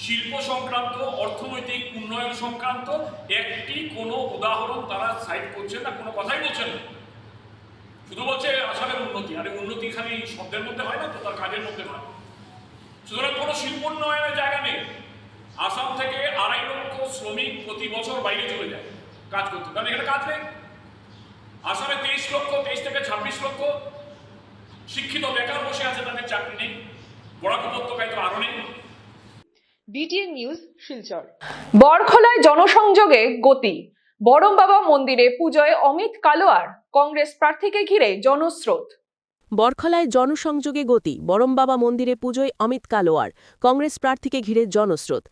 শিল্প সংক্রান্ত, অর্থনৈতিক উন্নয়ন সংক্রান্ত একটি কোনো উদাহরণ তারা সাইড করছেন না, কোনো কথাই বলছেন না। শুধু বলছে আসামের উন্নতি। আরে উন্নতি খালি শব্দের মধ্যে হয় না তো, তার কাজের মধ্যে হয়। সুতরাং কোনো শিল্প উন্নয়নের জায়গা নেই। আসাম থেকে 2.5 লক্ষ শ্রমিক প্রতি বছর বাইরে চলে যায় কাজ করতে, কারণ এখানে কাজ নেই। আসামে 23 থেকে 26 লক্ষ শিক্ষিত বেকার বসে আছে, তাদের চাকরি নেই। বরাক উপত্যকায় তো আরো নেই। BTN news, Silchar. বরখলায় জনসংযোগে গতি। বরম বাবা মন্দিরে পুজোয় অমিত কালোয়ার, কংগ্রেস প্রার্থীকে ঘিরে জনস্রোত। বরখলায় জনসংযোগে গতি। বরম বাবা মন্দিরে পুজোয় অমিত কালোয়ার, কংগ্রেস প্রার্থীকে ঘিরে জনস্রোত।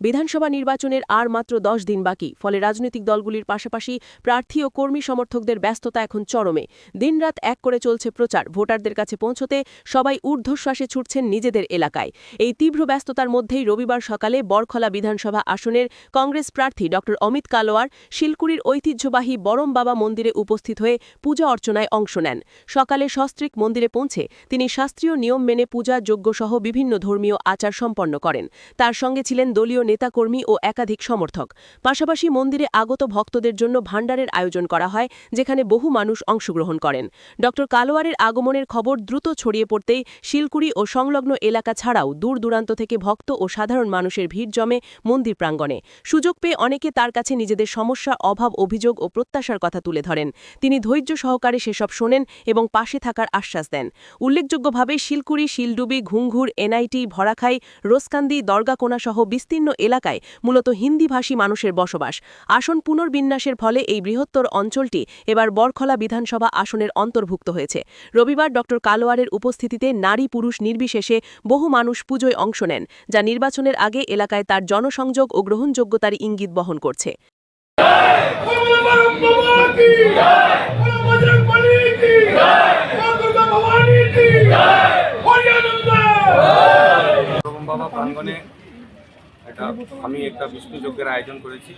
বিধানসভা নির্বাচনের আর মাত্র 10 দিন বাকি, ফলে রাজনৈতিক দলগুলির পাশাপাশি প্রার্থী ও কর্মী সমর্থকদের ব্যস্ততা এখন চরমে। দিনরাত এক করে চলছে প্রচার। ভোটারদের কাছে পৌঁছতে সবাই ঊর্ধ্বশ্বাসে ছুটছেন নিজেদের এলাকায়। এই তীব্র ব্যস্ততার মধ্যেই রবিবার সকালে বরখলা বিধানসভা আসনের কংগ্রেস প্রার্থী ড অমিত কালোয়ার শিলকুড়ির ঐতিহ্যবাহী বরম বাবা মন্দিরে উপস্থিত হয়ে পূজা অর্চনায় অংশ নেন। সকালে সস্ত্রীক মন্দিরে পৌঁছে তিনি শাস্ত্রীয় নিয়ম মেনে পূজা, যজ্ঞসহ বিভিন্ন ধর্মীয় আচার সম্পন্ন করেন। তার সঙ্গে ছিলেন দলীয় নেতাকর্মী ও একাধিক সমর্থক। পাশাপাশি মন্দিরে আগত ভক্তদের জন্য ভাণ্ডারের আয়োজন করা হয়, যেখানে বহু মানুষ অংশগ্রহণ করেন। ড কালোয়ারের আগমনের খবর দ্রুত ছড়িয়ে পড়তেই শিলকুড়ি ও সংলগ্ন এলাকা ছাড়াও দূর দূরান্ত থেকে ভক্ত ও সাধারণ মানুষের ভিড় জমে মন্দির প্রাঙ্গণে। সুযোগ পেয়ে অনেকে তার কাছে নিজেদের সমস্যা, অভাব, অভিযোগ ও প্রত্যাশার কথা তুলে ধরেন। তিনি ধৈর্য সহকারে সেসব শোনেন এবং পাশে থাকার আশ্বাস দেন। উল্লেখযোগ্যভাবে শিলকুড়ি, শিলডুবি, ঘুংঘুর, এনআইটি, ভরাখাই, রোসকান্দি, দরগাকোনা সহ বিস্তীর্ণ এলাকায় মূলত হিন্দিভাষী মানুষের বসবাস। আসন পুনর্বিন্যাসের ফলে এই বৃহত্তর অঞ্চলটি এবার বরখলা বিধানসভা আসনের অন্তর্ভুক্ত হয়েছে। রবিবার ড কালোয়ারের উপস্থিতিতে নারী পুরুষ নির্বিশেষে বহু মানুষ পুজোয় অংশ নেন, যা নির্বাচনের আগে এলাকায় তার জনসংযোগ ও গ্রহণযোগ্যতার ইঙ্গিত বহন করছে। আমি একটা বিষ্ণু যজ্ঞের আয়োজন করেছি।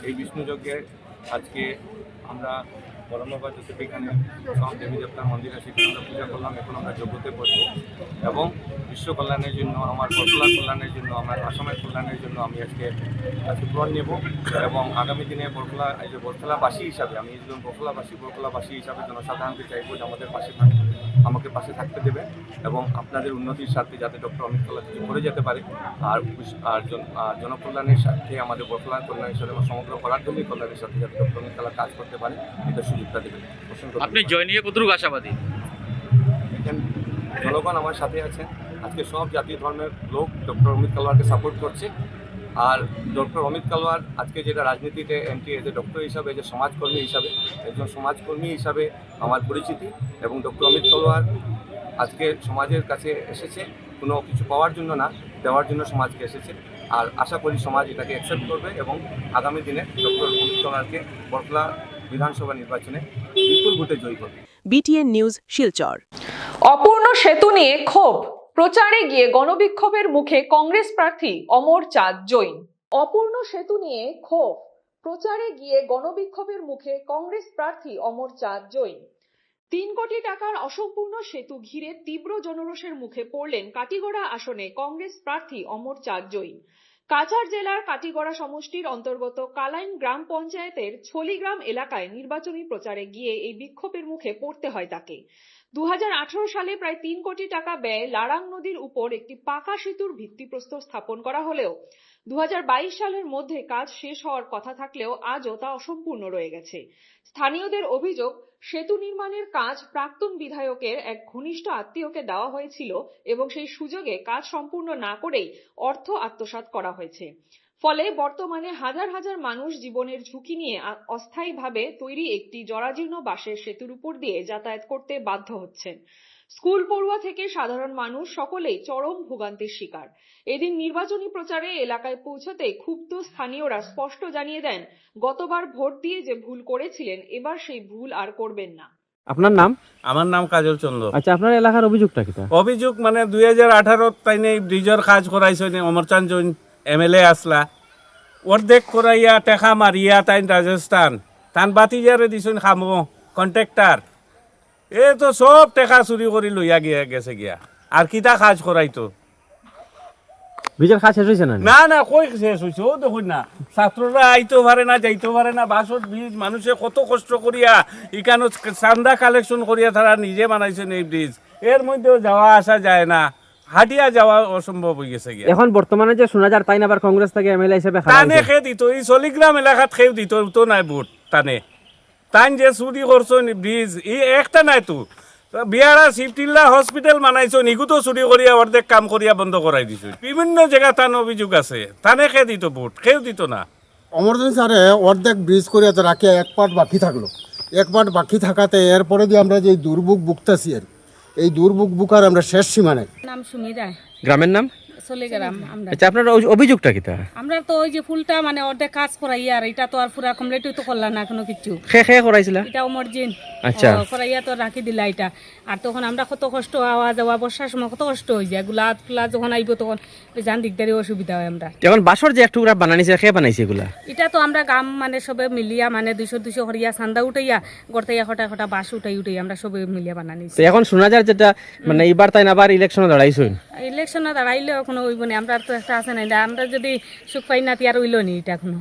এই বিষ্ণু যজ্ঞে আজকে আমরা বরম বাবা জ্যোতির্বিজ্ঞানে সব দেবী দেবতার মন্দির আছে, সেখানে আমরা পূজা করলাম। এখন আমরা যজ্ঞতে বসবো এবং বিশ্ব কল্যাণের জন্য, আমার বরখলার কল্যাণের জন্য, আমার আসামের কল্যাণের জন্য আমি আজকে প্রণ নেব এবং আগামী দিনে বরখলাবাসী হিসাবে, আমি একজন বরখলাবাসী হিসাবে জনসাধারণকে চাইবো যে আমাদের পাশে থাকবে। আমাকে পাশে থাকতে দেবে এবং আপনাদের উন্নতির স্বার্থে যাতে ডক্টর অমিত কাল্লা কিছু করে যেতে পারে আর জনকল্যাণের সাথে আমাদের বর্তমান কল্যাণের সাথে সমগ্র পরার্থনীর কল্যাণের সাথে যাতে ডক্টর অমিত কাল্লা কাজ করতে পারে এটা সুযোগটা দেবে। আপনি জয় নিয়ে কতটুকু আশাবাদী? দেখেন, জনগণ আমার সাথে আছে। আজকে সব জাতি ধর্মের লোক ডক্টর অমিত কালওয়ারকে সাপোর্ট করছে। আর ডক্টর অমিত কালওয়ার আজকে যেটা রাজনীতিতে এন্ট্রি এজ এ ডক্টর হিসাবে, এজ এ সমাজকর্মী হিসাবে, একজন সমাজকর্মী হিসাবে আমার পরিচিতি এবং ডক্টর অমিত কালওয়ার আজকে সমাজের কাছে এসেছে কোনো কিছু পাওয়ার জন্য না, দেওয়ার জন্য সমাজকে এসেছে। আর আশা করি সমাজ এটাকে অ্যাকসেপ্ট করবে এবং আগামী দিনে ডক্টর অমিত কালওয়ারকে বরকলা বিধানসভা নির্বাচনে বিপুল ভোটে জয়ী করবে। BTN news, Silchar. অপূর্ণ সেতু নিয়ে ক্ষোভ, প্রচারে গিয়ে গণবিক্ষোভের মুখে কংগ্রেস প্রার্থী অমর চাঁদ জৈন। অপূর্ণ সেতু নিয়ে ক্ষোভ, প্রচারে গিয়ে গণবিক্ষোভের মুখে কংগ্রেস প্রার্থী অমর চাঁদ জৈন। 3 কোটি টাকার অসম্পূর্ণ সেতু ঘিরে তীব্র জনরোষের মুখে পড়লেন কাটিগড়া আসনে কংগ্রেস প্রার্থী অমর চাঁদ জৈন। কাছাড় জেলার কাটিগড়া সমষ্টির অন্তর্গত কালাইন গ্রাম পঞ্চায়েতের ছলিগ্রাম এলাকায় নির্বাচনী প্রচারে গিয়ে এই বিক্ষোভের মুখে পড়তে হয় তাকে। 2018 সালে প্রায় 3 কোটি টাকা ব্যয়ে লারাং নদীর উপর একটি পাকা সেতুর ভিত্তিপ্রস্তর স্থাপন করা হলেও 2022 সালের মধ্যে কাজ শেষ হওয়ার কথা থাকলেও আজও তা অসম্পূর্ণ রয়ে গেছে। স্থানীয়দের অভিযোগ, সেতু নির্মাণের কাজ প্রাক্তন বিধায়কের এক ঘনিষ্ঠ আত্মীয়কে দেওয়া হয়েছিল এবং সেই সুযোগে কাজ সম্পূর্ণ না করেই অর্থ আত্মসাৎ করা হয়েছে। ফলে বর্তমানে হাজার হাজার মানুষ জীবনের ঝুঁকি নিয়ে অস্থায়ীভাবে তৈরি একটি জরাজীর্ণ বাঁশের সেতুর উপর দিয়ে যাতায়াত করতে বাধ্য হচ্ছেন। স্কুল পড়ুয়া থেকে সাধারণ মানুষ সকলেই চরম ভোগান্তির শিকার। এদিন নির্বাচনী প্রচারে এলাকায় পৌঁছতে ক্ষুব্ধ স্থানীয়রা স্পষ্ট জানিয়ে দেন, গতবার ভোট দিয়ে যে ভুল করেছিলেন এবার সেই ভুল আর করবেন না। আপনার নাম? আমার নাম কাজল চন্দ্র। আচ্ছা, আপনার এলাকার অভিযোগটা কি? অভিযোগ মানে 2018 তাইনে ব্রিজের কাজ করাইছে অমরচাঁদ জৈন MLA আসলা, অর্ধেক করাইয়া টেকা মারিয়া তাইন রাজস্থান তান বাতিজারে দিছেন খামো কন্ট্রাক্টর, এ তো সব টেকা চুরি করে লইয়া গেছে গিয়া। আর কিতা কাজ করাইতো? ব্রিজের কাজ শেষ হয়েছে না? না না, কই শেষ হয়েছে? ও দেখুন না, ছাত্ররা আইতে পারে না, যাইতে পারে না। বাসত ব্রিজ মানুষে কত কষ্ট করিয়া এখানে চান্দা কালেকশন করিয়া তারা নিজে বানাইছেন এই ব্রিজ, এর মধ্যেও যাওয়া আসা যায় না, হাটিয়া যাওয়া অসম্ভব হয়ে গেছে গিয়া। এখন বর্তমানে যে শোনা যায় তাই না আবার কংগ্রেস থেকে MLA হিসেবে টানে খেয়ে দিত, এই ছলিগ্রাম এলাকাত খেয়ে দিত তো নাই ভোট টানে। তাই যে চুরি করছেন ব্রিজ এই একটা নাই তো, বিহারা শিবটিল্লা হসপিটাল বানাইছো নিগুতো চুরি করিয়া অর্ধেক কাম করিয়া বন্ধ করাই দিছো। বিভিন্ন জায়গা তান অভিযোগ আছে, তানে খেয়ে দিত ভোট, খেয়েও দিত না। অমরচাঁদ স্যারে অর্ধেক ব্রিজ করিয়া তো রাখে, এক পার্ট বাকি থাকলো। এক পার্ট বাকি থাকাতে এরপরে দিয়ে আমরা যে দুর্ভোগ ভুগতেছি, আর এই দুর্ভোগ বুকার আমরা শেষ সীমা নাই। নাম সুমিরা। গ্রামের নাম? চলিগ্রাম। আমরা আচ্ছা, আপনার অভিযোগটা কি? আমরা তো ওই যে ফুলটা মানে অর্ধেক কাজ করাইয়া, আর এটা তো আর পুরা কমপ্লিট তো করলা না কোনো কিছু। খেয়ে করাইছিলা? এটা অমরজিন। আচ্ছা, করাইয়া তো রাখি দিলা এটা। আর তখন আমরা কত কষ্ট, আওয়া যাওয়া বর্ষার সময় কত কষ্ট হয়ে যায়, গুলা ফুলা যখন আইব তখন জান দিকদারি অসুবিধা হয়। আমরা এখন বাসর যে একটু বানাইছে, খেয়ে বানাইছে এগুলা? এটা তো আমরা গাম মানে সবে মিলিয়া মানে 200 করিয়া চান্দা উঠাইয়া গড়তাইয়া খটা বাস উঠাই আমরা সবে মিলিয়া বানাইছি। এখন শোনা যায় যেটা মানে এবার তাই না আবার ইলেকশনে দাঁড়াইছেন? ইলেকশনে দাঁড়াইলে এখনো হইব না, আমরা তো একটা আছে না, আমরা যদি সুখ পাই না তিয়ার হইল নি। এটা এখনো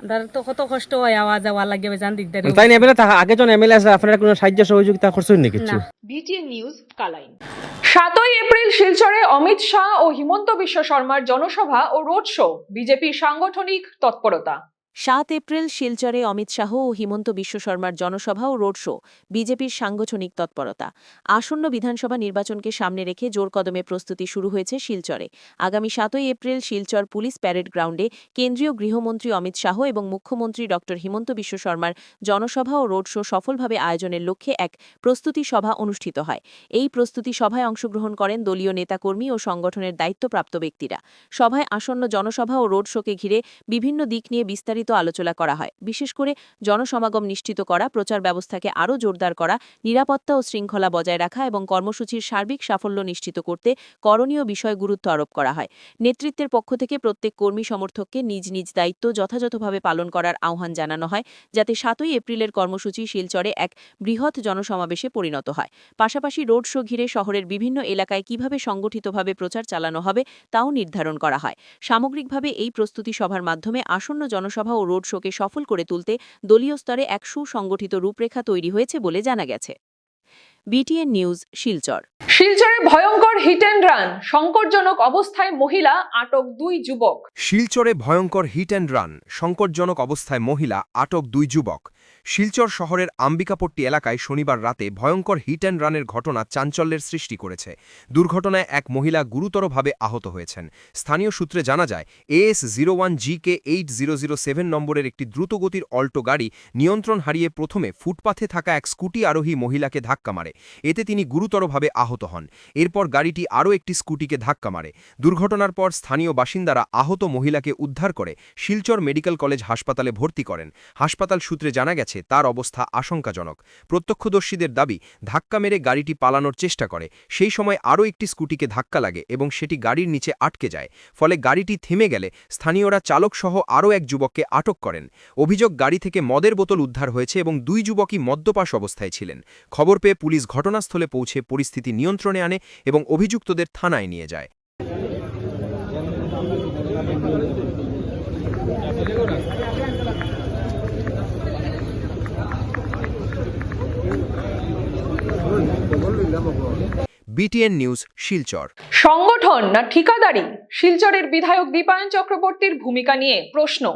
আমরা তো কত কষ্ট হয়, আওয়া যাওয়া লাগে জান দিকদারি। তাই না এবেলা আগে জন MLA আছে, আপনারা কোনো সাহায্য সহযোগিতা করছেন নাকি কিছু? BTN news, Kalain. 7 এপ্রিল শিলচরে অমিত শাহ ও হিমন্ত বিশ্ব শর্মার জনসভা ও রোড শো, বিজেপির সাংগঠনিক তৎপরতা। 7 এপ্রিল শিলচরে অমিত শাহ ও হিমন্ত বিশ্ব শর্মার জনসভা ও রোড শো, বিজেপির সাংগঠনিক তৎপরতা। আসন্ন বিধানসভা নির্বাচনকে সামনে রেখে জোর কদমে প্রস্তুতি শুরু হয়েছে শিলচরে। আগামী 7 এপ্রিল শিলচর পুলিশ প্যারেড গ্রাউন্ডে কেন্দ্রীয় গৃহমন্ত্রী অমিত শাহ এবং মুখ্যমন্ত্রী ড হিমন্ত বিশ্ব শর্মার জনসভা ও রোড শো সফলভাবে আয়োজনের লক্ষ্যে এক প্রস্তুতি সভা অনুষ্ঠিত হয়। এই প্রস্তুতি সভায় অংশগ্রহণ করেন দলীয় নেতাকর্মী ও সংগঠনের দায়িত্বপ্রাপ্ত ব্যক্তিরা। সভায় আসন্ন জনসভা ও রোড শোকে ঘিরে বিভিন্ন দিক নিয়ে বিস্তারিত আলোচনা করা হয়। বিশেষ করে জনসমাগম নিশ্চিত করা, প্রচার ব্যবস্থাকে আরও জোরদার করা, নিরাপত্তা ও শৃঙ্খলা বজায় রাখা এবং কর্মসূচির সার্বিক সাফল্য নিশ্চিত করতে করণীয় বিষয়ে গুরুত্ব আরোপ করা হয়। নেতৃত্বের পক্ষ থেকে প্রত্যেক কর্মী সমর্থককে নিজ নিজ দায়িত্ব যথাযথভাবে পালন করার আহ্বান জানানো হয়, যাতে 7 এপ্রিলের কর্মসূচি শিলচরে এক বৃহৎ জনসমাবেশে পরিণত হয়। পাশাপাশি রোড শো ঘিরে শহরের বিভিন্ন এলাকায় কিভাবে সংগঠিতভাবে প্রচার চালানো হবে তাও নির্ধারণ করা হয়। সামগ্রিকভাবে এই প্রস্তুতি সভার মাধ্যমে আসন্ন জনসভা ও রোড শোকে সফল করে তুলতে দলীয় স্তরে এক সুসংগঠিত রূপরেখা তৈরি হয়েছে বলে জানা গেছে। BTN news, Silchar. শিলচরে ভয়ঙ্কর হিট অ্যান্ড রান, সংকটজনক অবস্থায় মহিলা, আটক 2 যুবক। শিলচরে ভয়ঙ্কর হিট অ্যান্ড রান, সংকটজনক অবস্থায় মহিলা, আটক 2 যুবক। শিলচর শহরের আম্বিকাপট্টি এলাকায় শনিবার রাতে ভয়ঙ্কর হিট অ্যান্ড রানের ঘটনা চাঞ্চল্যের সৃষ্টি করেছে। দুর্ঘটনায় এক মহিলা গুরুতরভাবে আহত হয়েছেন। স্থানীয় সূত্রে জানা যায়, AS01GK 8007 নম্বরের একটি দ্রুতগতির অল্টো গাড়ি নিয়ন্ত্রণ হারিয়ে প্রথমে ফুটপাথে থাকা এক স্কুটি আরোহী মহিলাকে ধাক্কা মারে। এতে তিনি গুরুতরভাবে আহত হন। এরপর গাড়িটি আরও একটি স্কুটিকে ধাক্কা মারে। দুর্ঘটনার পর স্থানীয় বাসিন্দারা আহত মহিলাকে উদ্ধার করে শিলচর মেডিকেল কলেজ হাসপাতালে ভর্তি করেন। হাসপাতাল সূত্রে জানা গেছে তার অবস্থা আশঙ্কাজনক। প্রত্যক্ষদর্শীদের দাবি, ধাক্কা মেরে গাড়িটি পালানোর চেষ্টা করে। সেই সময় আরও একটি স্কুটিকে ধাক্কা লাগে এবং সেটি গাড়ির নিচে আটকে যায়। ফলে গাড়িটি থেমে গেলে স্থানীয়রা চালকসহ আরও এক যুবককে আটক করেন। অভিযোগ, গাড়ি থেকে মদের বোতল উদ্ধার হয়েছে এবং 2 যুবকই মদ্যপাস অবস্থায় ছিলেন। খবর পেয়ে পুলিশ ঘটনাস্থলে পৌঁছে পরিস্থিতি নিয়ন্ত্রণে আনে এবং অভিযুক্তদের থানায় নিয়ে যায়। BTN news, Silchar. সংগঠন না ঠিকাদারি, শিলচরের বিধায়ক দীপায়ন চক্রবর্তীর ভূমিকা নিয়ে প্রশ্ন।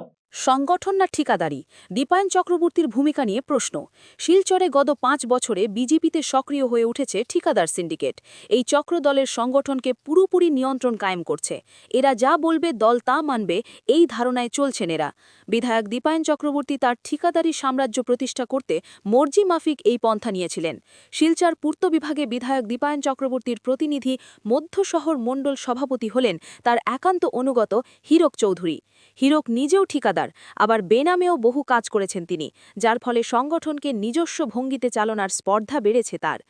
সংগঠন না ঠিকাদারি, দীপায়ন চক্রবর্তীর ভূমিকা নিয়ে প্রশ্ন। শিলচরে গত 5 বছরে বিজেপিতে সক্রিয় হয়ে উঠেছে ঠিকাদার সিন্ডিকেট। এই চক্র দলের সংগঠনকে পুরোপুরি নিয়ন্ত্রণ কায়েম করছে। এরা যা বলবে দল তা মানবে, এই ধারণায় চলছেন এরা। বিধায়ক দীপায়ন চক্রবর্তী তার ঠিকাদারি সাম্রাজ্য প্রতিষ্ঠা করতে মর্জি মাফিক এই পন্থা নিয়েছিলেন। শিলচর পূর্ত বিভাগে বিধায়ক দীপায়ন চক্রবর্তীর প্রতিনিধি মধ্য শহর মণ্ডল সভাপতি হলেন তার একান্ত অনুগত হীরক চৌধুরী। হীরক নিজেও ঠিকাদার, আবার বেনামেও বহু কাজ করেছেন তিনি, যার ফলে সংগঠনকে নিজস্ব ভঙ্গিতে চালনার স্পর্ধা বেড়েছে তার।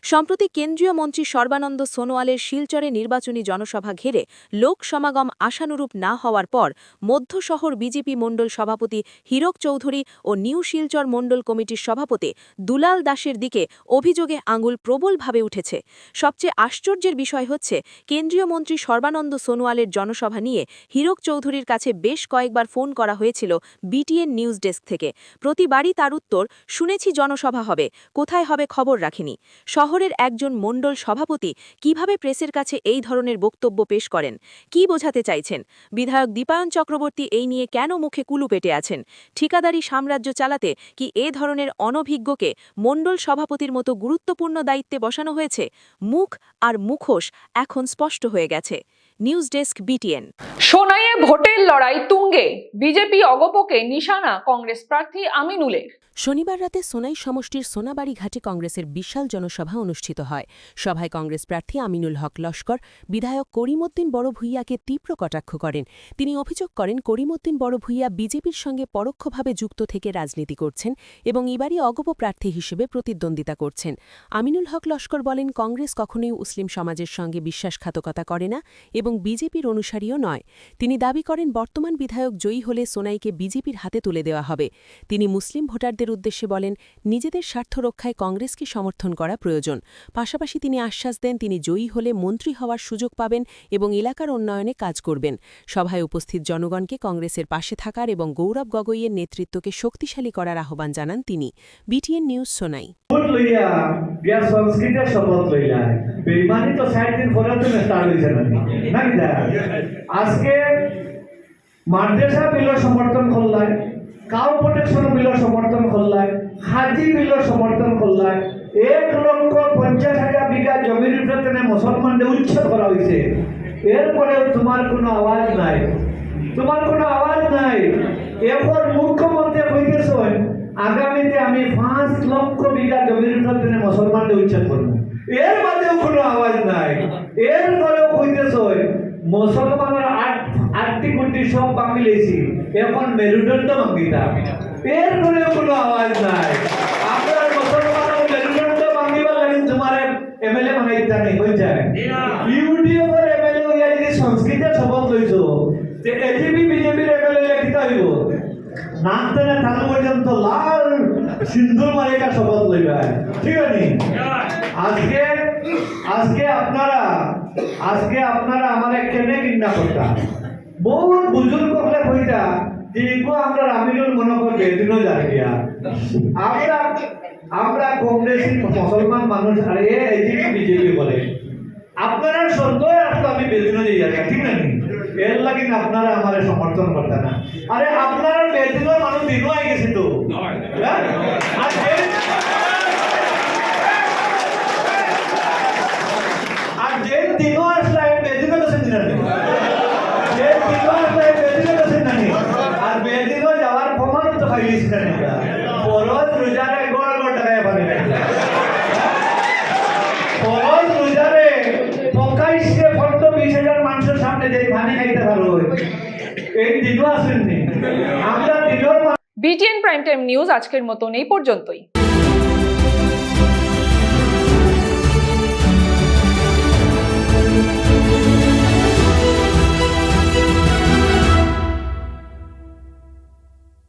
সম্প্রতি কেন্দ্রীয় মন্ত্রী সর্বানন্দ সোনোয়ালের শিলচরে নির্বাচনী জনসভা ঘিরে লোক সমাগম আশানুরূপ না হওয়ার পর মধ্য শহর বিজেপি মণ্ডল সভাপতি হীরক চৌধুরী ও নিউ শিলচর মণ্ডল কমিটির সভাপতি দুলাল দাসের দিকে অভিযোগে আঙুল প্রবলভাবে উঠেছে। সবচেয়ে আশ্চর্যের বিষয় হচ্ছে, কেন্দ্রীয় মন্ত্রী সর্বানন্দ সোনোয়ালের জনসভা নিয়ে হীরক চৌধুরীর কাছে বেশ কয়েকবার ফোন করা হয়েছিল BTN নিউজ ডেস্ক থেকে। প্রতিবারই তার উত্তর, শুনেছি জনসভা হবে, কোথায় হবে খবর রাখিনি। শহরের একজন মণ্ডল সভাপতি কিভাবে প্রেসের কাছে এই ধরনের বক্তব্য পেশ করেন? কি বোঝাতে চাইছেন? বিধায়ক দীপায়ন চক্রবর্তী এই নিয়ে কেন মুখে কুলু পেটে আছেন? ঠিকাদারি সাম্রাজ্য চালাতে কি এ ধরনের অনভিজ্ঞকে মণ্ডল সভাপতির মতো গুরুত্বপূর্ণ দায়িত্বে বসানো হয়েছে? মুখ আর মুখোশ এখন স্পষ্ট হয়ে গেছে। News desk, BTN। সোনাইয়ে ভোটের লড়াই তুঙ্গে, বিজেপি অগপকে নিশানা কংগ্রেস প্রার্থী আমিনুলের। শনিবার রাতে সোনাই সমষ্টির সোনাবাড়ি ঘাটে কংগ্রেসের বিশাল জনসভা অনুষ্ঠিত হয়। সভায় কংগ্রেস প্রার্থী আমিনুল হক লস্কর বিধায়ক করিমউদ্দিন বড়ভূঁইয়াকে তীব্র কটাক্ষ করেন। তিনি অভিযোগ করেন, করিমউদ্দিন বড়ভূঁইয়া বিজেপির সঙ্গে পরোক্ষভাবে যুক্ত থেকে রাজনীতি করছেন এবং এবারই অগপ প্রার্থী হিসেবে প্রতিদ্বন্দ্বিতা করছেন। আমিনুল হক লস্কর বলেন, কংগ্রেস কখনোই মুসলিম সমাজের সঙ্গে বিশ্বাসঘাতকতা করে না এবং বিজেপির অনুসারীও নয়। তিনি দাবি করেন, বর্তমান বিধায়ক জয়ী হলে সোনাইকে বিজেপির হাতে তুলে দেওয়া হবে। তিনি মুসলিম ভোটারদের উদ্দেশ্যে বলেন, নিজেদের স্বার্থ রক্ষায় কংগ্রেসকে সমর্থন করা প্রয়োজন। পাশাপাশি তিনি আশ্বাস দেন, তিনি জয়ী হলে মন্ত্রী হওয়ার সুযোগ পাবেন এবং এলাকার উন্নয়নে কাজ করবেন। সভায় উপস্থিত জনগণকে কংগ্রেসের পাশে থাকার এবং গৌরব গগৈয়ের নেতৃত্বকে শক্তিশালী করার আহ্বান জানান তিনি। BTN news, Sonai. আজকে মাদ্রাসা বিলের সমর্থন করলায়, কাউ প্রোটেকশন বিলের সমর্থন করলায়, হাজি বিলের সমর্থন করলায়, 1,50,000 বিঘা জমির উপরে মুসলমানদের উচ্ছেদ করা হয়েছে। এরপরেও তোমার কোনো আওয়াজ নাই, তোমার কোনো আওয়াজ নাই। এরপর মুখ্যমন্ত্রী কইতেছেন, আগামীতে আমি 5 লক্ষ বিঘা জমির উপরে মুসলমানদের উচ্ছেদ করব। এর বাদেও কোনো আওয়াজ নাই। এরপরেও কইতেছেন, মুসলমানের 8টি কোটি সব ভাঙি লেছি, এখন মেরুদণ্ড ভাঙিতা। এরপরেও কোনো আওয়াজ নাই। আপনার মুসলমানের মেরুদণ্ড ভাঙিবার লাগে তোমার MLA বানাইতা নেই, হয়ে যায়। ইউডিএফের MLA হইয়া যদি সংস্কৃতের শপথ লইছ, যে AJP বিজেপির MLA লিখিত হইব, নাক থেকে কান পর্যন্ত লাল সিন্দুর মারিকা শপথ লইবা, ঠিক আছে? আজকে আপনারা আমার কেনে কিনা করতা, বহুত বুজুর্গ হলে কইতা যে এগো আমরা আমিনুল মনে করবে দিনও যায় গিয়া। আমরা কংগ্রেসী মুসলমান মানুষ আর এদিকে বিজেপি বলে আপনারা সন্দেহ আসলে আমি বেদিনও দিয়ে যাচ্ছি ঠিক না এর লাগে আপনারা আমার সমর্থন করতে না আরে আপনারা বেদিনের মানুষ দিনও আই গেছে তো আর যে দিনও আসলে আমি বেদিনের কাছে দিলেন যে দিনও আসলে বেদিনের কাছে জানি আর বেদিনও যাওয়ার প্রমাণ তো পাইলিস না ফরজ রোজারে গড় গড় টাকায় পানি ফরজ রোজারে পকাইছে ফটো 20,000 মানুষের সামনে যে পানি খাইতে পারো এই দিনও আসেননি আমরা দিনের BTN প্রাইম টাইম নিউজ আজকের মতন এই পর্যন্তই।